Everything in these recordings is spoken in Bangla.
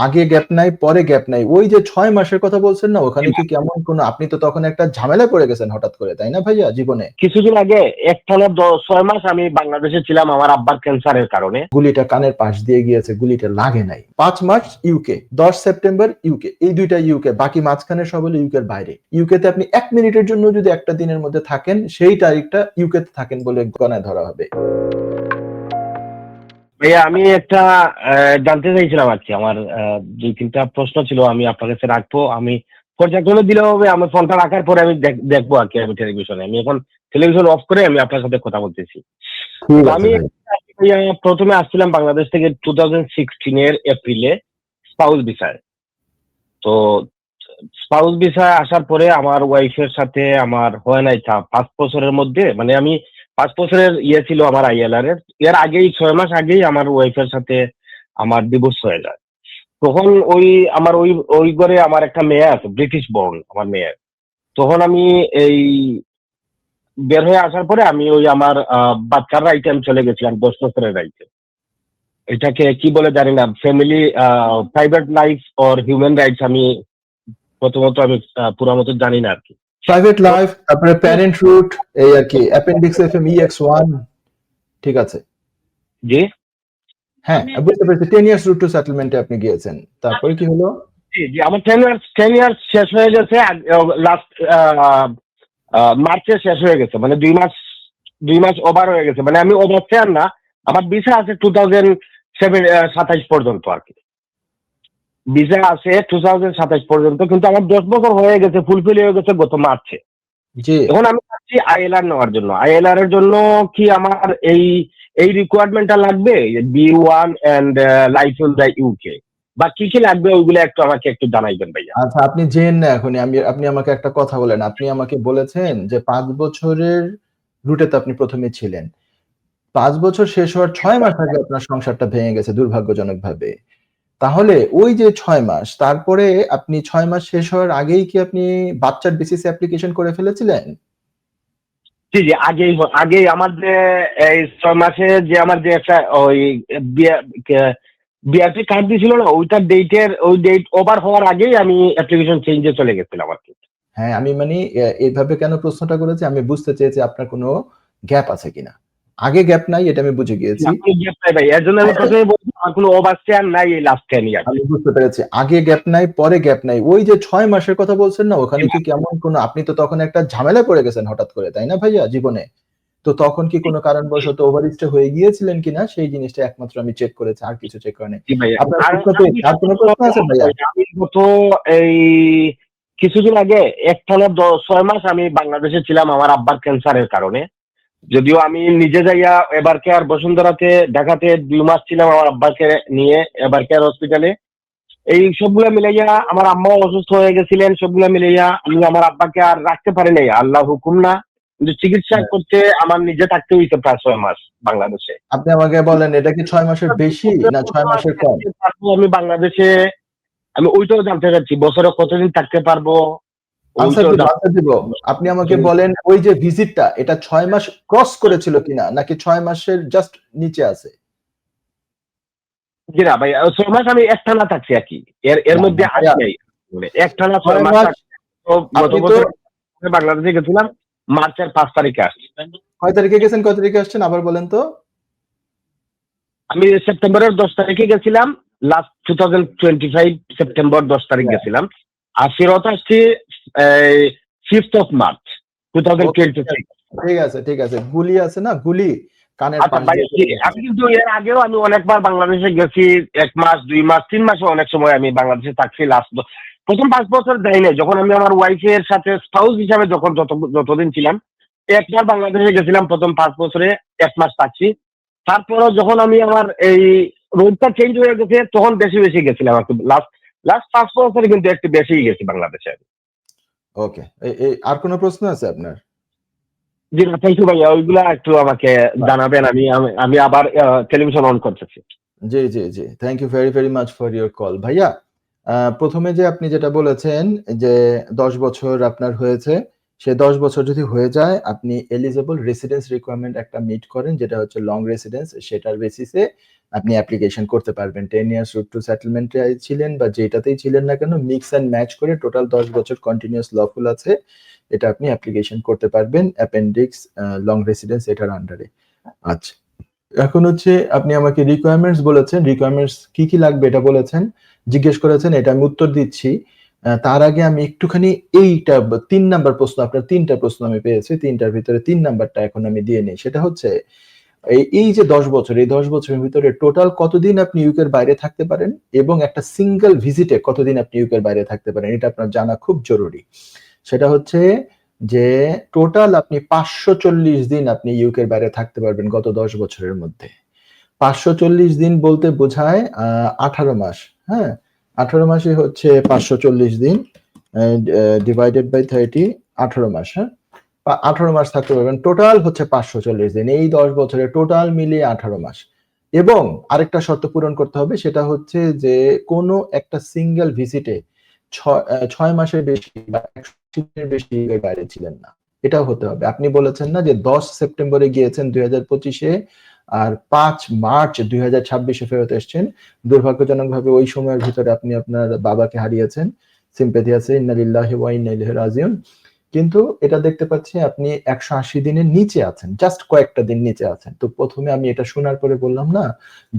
আগে গ্যাপ নাই পরে গ্যাপ নাই, ওই যে 6 মাসের কথা বলছেন না, ওখানে কি কেমন কোন, আপনি তো তখন একটা ঝামেলা পড়ে গেছেন হঠাৎ করে, তাই না ভাইয়া জীবনে? কিছুদিন আগে একটানা 6 মাস আমি বাংলাদেশে ছিলাম আমার আব্বার ক্যান্সারের কারণে। গুলিটা কানের পাশ দিয়ে গিয়েছে, গুলিটা লাগে নাই। 5 মার্চ ইউকে, 10 সেপ্টেম্বর ইউকে, এই দুইটা ইউকে, বাকি মাঝখানে সব হলো ইউকের বাইরে। ইউকেতে আপনি 1 মিনিটের জন্য যদি একটা দিনের মধ্যে থাকেন, সেই তারিখটা ইউকেতে থাকেন বলে গণায় ধরা হবে। ভাইয়া আমি একটা জানতে চাইছিলাম আর কি, আমার 2-3টা প্রশ্ন ছিল, আমি আপনার কাছে রাখবো। আমি পর্যায়ক্রমে দিলে হবে, আমার ফোনটা রাখার পরে আমি দেখবো আর কি। আমি টেলিভিশনে, আমি এখন টেলিভিশন অফ করে আমি আপনার সাথে কথা বলতেছি। ঠিক আছে আমি ভাই। প্রথমে আসছিলাম বাংলাদেশ থেকে 2016 এপ্রিলে স্পাউস ভিসায়। তো স্পাউস ভিসায় আসার পরে আমার ওয়াইফের সাথে আমার হয় নাই 5 বছরের মধ্যে, মানে আমি 5 বছরের ছিল আমার আইএলআর এর আগেই 6 মাস আগেই আমার ওয়াইফের সাথে আমার ডিভোর্স হয়ে যায়। তখন আমার ওই ঘরে আমার একটা মেয়ে আছে, ব্রিটিশ বর্ন আমার মেয়ে। তখন আমি এই বের হয়ে আসার পরে আমি আমার বাচ্চার রাইটে আমি চলে গেছিলাম, 10 বছরের রাইটে। এটাকে কি বলে জানি না, family private life or human rights, আমি প্রথমত আমি পুরো মতো জানি না আর কি। প্রাইভেট লাইফ, তারপরে প্যারেন্ট রুট, এই আর কি অ্যাপেন্ডিক্স এফএম EX1, ঠিক আছে। জি হ্যাঁ বুঝতে পেরেছি, 10 ইয়ার্স রুট টু সেটেলমেন্টে আপনি গিয়েছেন, তারপরে কি হলো? জি জি আমার 10 ইয়ার্স শেষ হয়ে গেছে, লাস্ট মার্চে শেষ হয়ে গেছে, মানে 2 মাস ওভার হয়ে গেছে, মানে আমি ওভার ফেয়ার না, আমার ভিসা আছে 2027 পর্যন্ত আর কি। ভিসা আছে 2027 পর্যন্ত, কিন্তু আমার 10 বছর হয়ে গেছে, ফুলফিল হয়ে গেছে গত মার্চে। জি এখন আমি চাচ্ছি আইএলআর নেওয়ার জন্য। আইএলআর এর জন্য কি আমার এই রিকোয়ারমেন্টটা লাগবে, B1 and life in the UK, বা কি কি লাগবে ওইগুলো আমাকে একটু জানাইবেন ভাইয়া। আচ্ছা, আপনি জেন না এখনই, আপনি আমাকে একটা কথা বলেন। আপনি আমাকে বলেছেন যে 5 বছরের রুটেতে আপনি প্রথমে ছিলেন। 5 বছর শেষ হওয়ার 6 মাস আগে আপনার সংসারটা ভেঙে গেছে দুর্ভাগ্যজনকভাবে। তাহলে ওই যে 6 মাস, তারপরে আপনি 6 মাস শেষ হওয়ার আগেই কি আপনি বাচ্চার বেসিসে অ্যাপ্লিকেশন করে ফেলেছিলেন? জি জি আগেই আমার যে এই 6 মাসে যে আমার যে একটা ওই বিআরপি কার্ড দিয়েছিল না, ওইটার ডেট ওভার হওয়ার আগেই আমি অ্যাপ্লিকেশন চেঞ্জে চলে গেছিলাম আর কি। হ্যাঁ, আমি মানে এইভাবে কেন প্রশ্নটা করেছি, আমি বুঝতে চেয়েছি আপনার কোনো গ্যাপ আছে কিনা। আগে গ্যাপ নাই, এটা আমি বুঝে গিয়েছি। কোনো গ্যাপ নাই ভাই, এর জন্য আমি প্রথমে বলছি আমার কোনো ওভারস্টেয়ার নাই এই লাস্ট 10 ইয়ার। আমি বুঝতে পেরেছি। আগে গ্যাপ নাই, পরে গ্যাপ নাই। ওই যে 6 মাসের কথা বলছেন না, ওখানে কি কেমন কোন, আপনি তো তখন একটা ঝামেলায় পড়ে গেছেন হঠাৎ করে, তাই না ভাইয়া জীবনে? তো তখন কি কোন কারণবশত ওভারস্টে হয়ে গিয়েছিলেন কিনা, সেই জিনিসটা একমাত্র আমি চেক করেছি, আর কিছু চেক করিনি। জি ভাইয়া। আপনার আর কোন প্রশ্ন আছে ভাইয়া? আমি গত এই কিছুদিন আগে একটানা 6 মাস আমি বাংলাদেশে ছিলাম আমার আব্বার ক্যান্সারের কারণে। যদিও আমি নিজে যাইয়া এবার কেয়ার বসুন্ধরাতে দেখাতে 2 মাস ছিলাম আমার আব্বাকে নিয়ে এবার কেয়ার হসপিটালে। এই সবগুলা মিলাইয়া আমার আম্মাও অসুস্থ হয়ে গেছিলেন, সবগুলা মিলাইয়া আমি আমার আব্বাকে আর রাখতে পারি নাই, আল্লাহ হুকুম না। কিন্তু চিকিৎসা করতে আমার নিজে থাকতে হইছে প্রায় 6 মাস বাংলাদেশে। আপনি আমাকে বলেন, এটা কি 6 মাসের বেশি না 6 মাসের কম? আমি বাংলাদেশে, আমি ওইটাও জানতে চাচ্ছি, বছরে কতদিন থাকতে পারবো? আনসার দিব। আপনি আমাকে বলেন, ওই যে ভিজিটটা এটা 6 মাস ক্রস করেছিল কিনা, নাকি 6 মাসের জাস্ট নিচে আছে? জি না ভাই, 6 মাস আমি একটানা থাকছি আর কি, এর মধ্যে আসি নাই, একটানা 6 মাস থাকছি। তো গত বছর বাংলাদেশে গেছিলাম মার্চের 5 তারিখে আসছি। কয় তারিখে গেছেন, কয় তারিখে আসছেন আবার বলেন তো? আমি সেপ্টেম্বরের 10 তারিখে গেছিলাম, লাস্ট 2025 সেপ্টেম্বর 10 তারিখ গেছিলাম, আর ফেরত আসছি 5th অফ মার্চ 2026। ঠিক আছে ঠিক আছে, গুলি আছে না, গুলি কানের পাশ দিয়ে। আমি কিন্তু এর আগেও আমি অনেকবার বাংলাদেশে গেছি, 1 মাস 2 মাস 3 মাসও অনেক সময় আমি বাংলাদেশে থাকছি। প্রথম 5 বছর যাই নাই, যখন আমি আমার ওয়াইফের সাথে স্পাউস হিসাবে যতদিন ছিলাম, একবার বাংলাদেশে গেছিলাম প্রথম 5 বছরে 1 মাস থাকছি। তারপরও যখন আমি আমার এই রোডটা চেঞ্জ হয়ে গেছে তখন বেশি গেছিলাম আর কি। লাস্ট 5 বছরে কিন্তু একটু বেশিই গেছি বাংলাদেশে। ওকে, আর কোনো প্রশ্ন আছে আপনার? জি না, থ্যাংক ইউ ভাইয়া, ওইগুলা একটু আমাকে জানাবেন, আমি আবার টেলিভিশন অন করতেছি। জি জি জি, thank you very much for your call ভাইয়া। প্রথমে যে আপনি যেটা বলেছেন যে 10 বছর আপনার হয়েছে, সে 10 বছর যদি হয়ে যায়, আপনি এলিজিবল রেসিডেন্স রিকোয়ারমেন্ট একটা মিট করেন, যেটা হচ্ছে লং রেসিডেন্স, সেটার বেসিসে আপনি অ্যাপ্লিকেশন করতে পারবেন। 10 ইয়ার্স রুট টু সেটেলমেন্টে ছিলেন বা যেটাতেই ছিলেন না কেন, মিক্স অ্যান্ড ম্যাচ করে টোটাল 10 বছর কন্টিনিউয়াস লফুল আছে, এটা আপনি অ্যাপ্লিকেশন করতে পারবেন অ্যাপেন্ডিক্স লং রেসিডেন্স এটার আন্ডারে। আচ্ছা, এখন হচ্ছে আপনি আমাকে রিকোয়ারমেন্টস বলেছেন, রিকোয়ারমেন্টস কি কি লাগবে এটা বলেছেন, জিজ্ঞেস করেছেন, এটা আমি উত্তর দিচ্ছি। তার আগে আমি একটুখানি এইটা 3 নাম্বার প্রশ্ন, আপনার 3টা প্রশ্ন আমি পেয়েছি, 3টার ভিতরে 3 নাম্বারটা এখন আমি দিয়ে নিই। সেটা হচ্ছে এই যে 10 বছর, এই 10 বছরের ভিতরে টোটাল কতদিন আপনি ইউকের বাইরে থাকতে পারেন এবং একটা সিঙ্গেল ভিজিটে কতদিন আপনি ইউকের বাইরে থাকতে পারেন, এটা আপনার জানা খুব জরুরি। সেটা হচ্ছে যে টোটাল আপনি 540 দিন আপনি ইউকের বাইরে থাকতে পারবেন গত 10 বছরের মধ্যে। 540 দিন বলতে বোঝায় 18 মাস। হ্যাঁ, 18 মাসই হচ্ছে 540 দিন, ডিভাইডেড বাই 30, 18 মাস। হ্যাঁ, 18 মাস থাকতে পারবেন, টোটাল হচ্ছে 540 দিন, এই 10 বছরে টোটাল মিলিয়ে 18 মাস। এবং আরেকটা শর্ত পূরণ করতে হবে, সেটা হচ্ছে যে কোনো একটা সিঙ্গেল ভিজিটে 6 মাসের বেশি বা 180 দিনের বেশি এর বাইরে ছিলেন না, এটাও হতে হবে। আপনি বলেছেন না যে 10 সেপ্টেম্বরে গিয়েছেন 2025-এ আর 5 মার্চ 2026-এ ফেরত এসেছেন। দুর্ভাগ্যজনকভাবে ওই সময়ের ভিতরে আপনি আপনার বাবাকে হারিয়েছেন। সিম্প্যাথি আছে, ইন্না লিল্লাহি ওয়া ইন্না ইলাইহি রাজিউন। কিন্তু এটা দেখতে পাচ্ছি আপনি 180 দিনের নিচে আছেন, জাস্ট কয়েকটা দিন নিচে আছেন। তো প্রথমে আমি এটা শোনার পরে বললাম না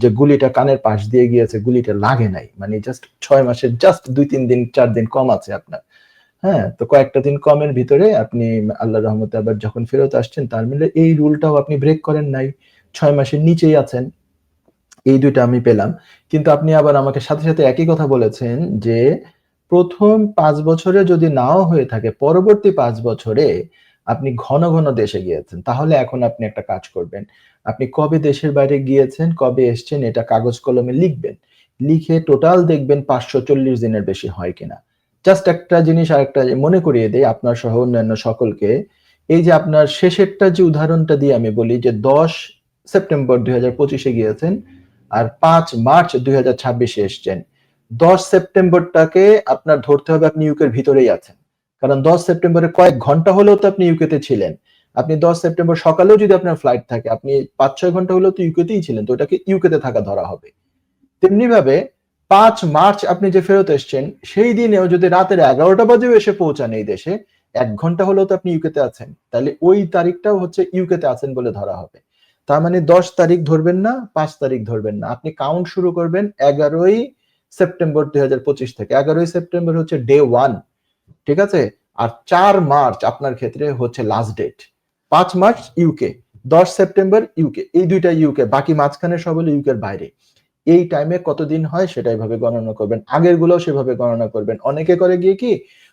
যে গুলিটা কানের পাশ দিয়ে গিয়েছে, গুলিটা লাগে নাই, মানে জাস্ট 6 মাসের জাস্ট 2-3 দিন 4 দিন কম আছে আপনার। হ্যাঁ, তো কয়েকটা দিন কমের ভিতরে আপনি আল্লাহর রহমতে আবার যখন ফেরত আসছেন, তার মানে এই রুলটাও আপনি ব্রেক করেন নাই, 6 মাসের নিচেই আছেন। এই 2টা আমি পেলাম। কিন্তু আপনি আবার আমাকে সাথে সাথে একই কথা বলেছেন যে প্রথম 5 বছরে যদি নাও হয়ে থাকে, পরবর্তী 5 বছরে আপনি ঘন ঘন দেশে গিয়েছেন, তাহলে এখন আপনি একটা কাজ করবেন। আপনি কবে দেশের বাইরে গিয়েছেন, কবে এসছেন, এটা কাগজ কলমে লিখবেন। লিখে টোটাল দেখবেন 540 দিনের বেশি হয় কিনা। জাস্ট একটা জিনিস আরেকটা মনে করিয়ে দেই আপনার সহ অন্যান্য সকলকে, এই যে আপনার শেষেরটা যে উদাহরণটা দিয়ে আমি বলি যে 10 সেপ্টেম্বর 2025-এ গিয়েছেন আর 5 মার্চ 2026-এ এসছেন। 10 সেপ্টেম্বরটাকে আপনার ধরতে হবে আপনি ইউকের ভিতরেই আছেন। কারণ 10 সেপ্টেম্বরে কয়েক ঘন্টা হলেও তো আপনি ইউকেতে ছিলেন। আপনি 10 সেপ্টেম্বর সকালেও যদি আপনার ফ্লাইট থাকে, আপনি 5-6 ঘন্টা হলেও তো ইউকেতেই ছিলেন। তো ওটাকে ইউকেতে থাকা ধরা হবে। তেমনিভাবে 5 মার্চ আপনি যে ফেরত এসছেন, সেই দিনেও যদি রাতের 11টা বাজেও এসে পৌঁছান এই দেশে, 1 ঘন্টা হলেও তো আপনি ইউকেতে আছেন। তাহলে ওই তারিখটাও হচ্ছে ইউকেতে আছেন বলে ধরা হবে। তার মানে 10 তারিখ ধরবেন না, 5 তারিখ ধরবেন না। আপনি কাউন্ট শুরু করবেন 11ই সেপ্টেম্বর 2025 থেকে। 11ই সেপ্টেম্বর হচ্ছে ডে 1, ঠিক আছে? আর 4 মার্চ আপনার ক্ষেত্রে হচ্ছে last date. 5 March UK, 10 September UK, এই 2টা ইউকে, বাকি মাঝখানে সব হলো ইউকের বাইরে। এই টাইমে কতদিন হয় সেটা এভাবে গণনা করবেন, আগের গুলোও সেভাবে গণনা করবেন। অনেকে করে গিয়ে কি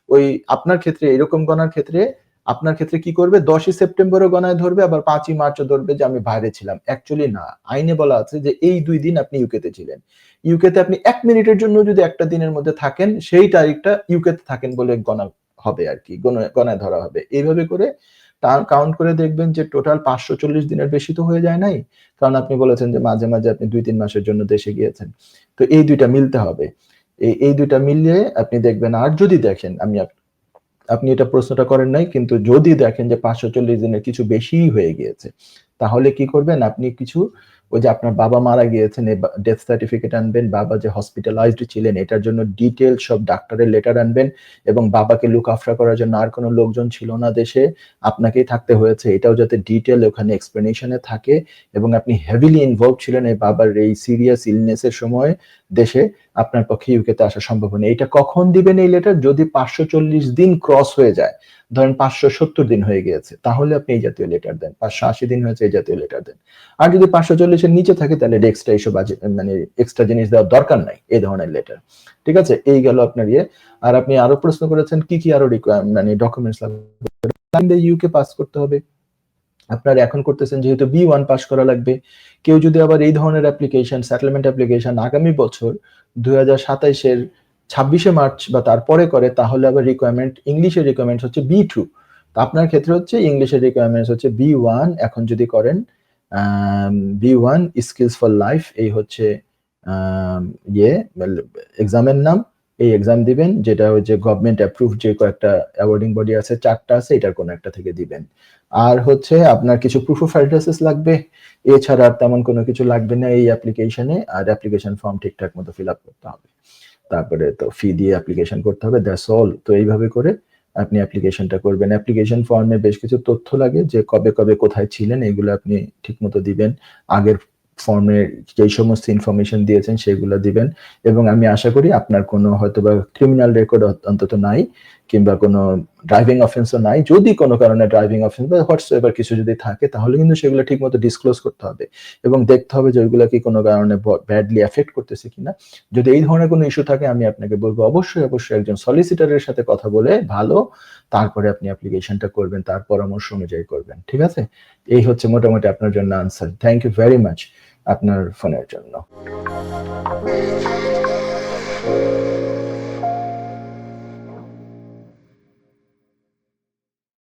ওই আপনার ক্ষেত্রে এরকম গণার ক্ষেত্রে আপনার ক্ষেত্রে কি করবে, 10ই সেপ্টেম্বরও গণায় ধরবে, আবার 5ই মার্চও ধরবে যে আমি বাইরে ছিলাম। অ্যাকচুয়ালি না, আইনে বলা আছে যে এই 2 দিন আপনি ইউকেতে ছিলেন। ইউকেতে আপনি 1 মিনিটের জন্য যদি একটা দিনের মধ্যে থাকেন, সেই তারিখটা ইউকেতে থাকেন বলে গণা হবে আর কি, গণায় ধরা হবে। এইভাবে করে কাউন্ট করে দেখবেন যে টোটাল 540 দিনের বেশি তো হয়ে যায় নাই। কারণ আপনি বলেছেন যে মাঝে মাঝে আপনি 2-3 মাসের জন্য দেশে গিয়েছেন। তো এই 2টা মিলতে হবে। এই 2টা মিলিয়ে আপনি দেখবেন। আর যদি দেখেন আপনি এটা প্রশ্নটা করেন নাই, কিন্তু যদি দেখেন যে 540 দিনের কিছু বেশিই হয়ে গিয়েছে, তাহলে কি করবেন, আপনি কিছু ওই যে আপনার বাবা মারা গিয়েছেন, ডেথ সার্টিফিকেট আনবেন, বাবা যে হসপিটালাইজড ছিলেন এটার জন্য ডিটেইল সব ডাক্তারের লেটার আনবেন, এবং বাবাকে লুক আফটার করার জন্য আর কোনো লোকজন ছিল না দেশে, আপনাকেই থাকতে হয়েছে, এটাও যাতে ডিটেইল ওখানে এক্সপ্লেনেশনে থাকে, এবং আপনি হেভিলি ইনভলভ ছিলেন এই বাবার এই সিরিয়াস ইলনেসের সময় দেশে, আপনার পক্ষে ইউকেতে আসা সম্ভব হয়নি। এটা কখন দিবেন এই লেটার, যদি 540 দিন ক্রস হয়ে যায়, ধরেন 570 দিন হয়ে গিয়েছে, তাহলে আপনি এই জাতীয় লেটার দেন। 580 দিন হয়েছে, এই জাতীয় লেটার দেন। আর যদি 540 এর নিচে থাকে, তাহলে এক্সট্রা এইসব মানে এক্সট্রা জিনিস দেওয়ার দরকার নাই, এই ধরনের লেটার। ঠিক আছে, এই গেল আপনার ইয়ে। আর আপনি আরো প্রশ্ন করেছেন কি কি আরো মানে ডকুমেন্টস লাগবে। ইউকে পাস করতে হবে, আপনার এখন করতেছেন যেহেতু B1 পাস করা লাগবে। কেউ যদি আবার এই ধরনের অ্যাপ্লিকেশন, সেটেলমেন্ট অ্যাপ্লিকেশন আগামী বছর 2027-এর 26শে মার্চ বা তারপরে করে, তাহলে আবার রিকোয়ারমেন্ট, ইংলিশের রিকোয়ারমেন্টস হচ্ছে B2। তো আপনার ক্ষেত্রে হচ্ছে ইংলিশের রিকোয়ারমেন্টস হচ্ছে B1। এখন যদি করেন B1 স্কিলস ফর লাইফ, এই হচ্ছে ইয়ে এক্সামের নাম। এই এক্সাম দিবেন, যেটা ওই যে গভর্নমেন্ট অ্যাপ্রুভ যে কয়েকটা অ্যাওয়ার্ডিং বডি আছে, 4 টা আছে, এটার কোনো একটা থেকে দিবেন। আর হচ্ছে আপনার কিছু প্রুফ অফ অ্যাড্রেসেস লাগবে। এছাড়া আর তেমন কোনো কিছু লাগবে না এই অ্যাপ্লিকেশনে। আর অ্যাপ্লিকেশন ফর্ম ঠিকঠাক মতো ফিল আপ করতে হবে। তারপরে তো ফি দিয়ে অ্যাপ্লিকেশন করতে হবে, দ্যাটস অল। তো এইভাবে করে আপনি অ্যাপ্লিকেশনটা করবেন। অ্যাপ্লিকেশন ফর্মে বেশ কিছু তথ্য লাগে, যে কবে কবে কোথায় ছিলেন, এগুলো আপনি ঠিকমতো দিবেন। আগের ফর্মে যেই সমস্ত ইনফরমেশন দিয়েছেন সেগুলো দিবেন। এবং আমি আশা করি আপনার কোনো হয়তোবা ক্রিমিনাল রেকর্ড অন্তত নাই, কিংবা কোনো ড্রাইভিং অফেন্সও নাই। যদি কোনো কারণে ড্রাইভিং অফেন্স বা হোয়াটসএভার কিছু যদি থাকে, তাহলে কিন্তু সেগুলো ঠিকমতো ডিসক্লোজ করতে হবে এবং দেখতে হবে যে ওইগুলো কি কোনো কারণে ব্যাডলি এফেক্ট করতেছে কিনা। যদি এই ধরনের কোনো ইস্যু থাকে, আমি আপনাকে বলবো অবশ্যই অবশ্যই একজন সলিসিটরের সাথে কথা বলে ভালো তারপরে আপনি অ্যাপ্লিকেশনটা করবেন, তার পরামর্শ অনুযায়ী করবেন। ঠিক আছে? এই হচ্ছে মোটামুটি আপনার জন্য answer. Thank you very much আপনার ফোনের জন্য।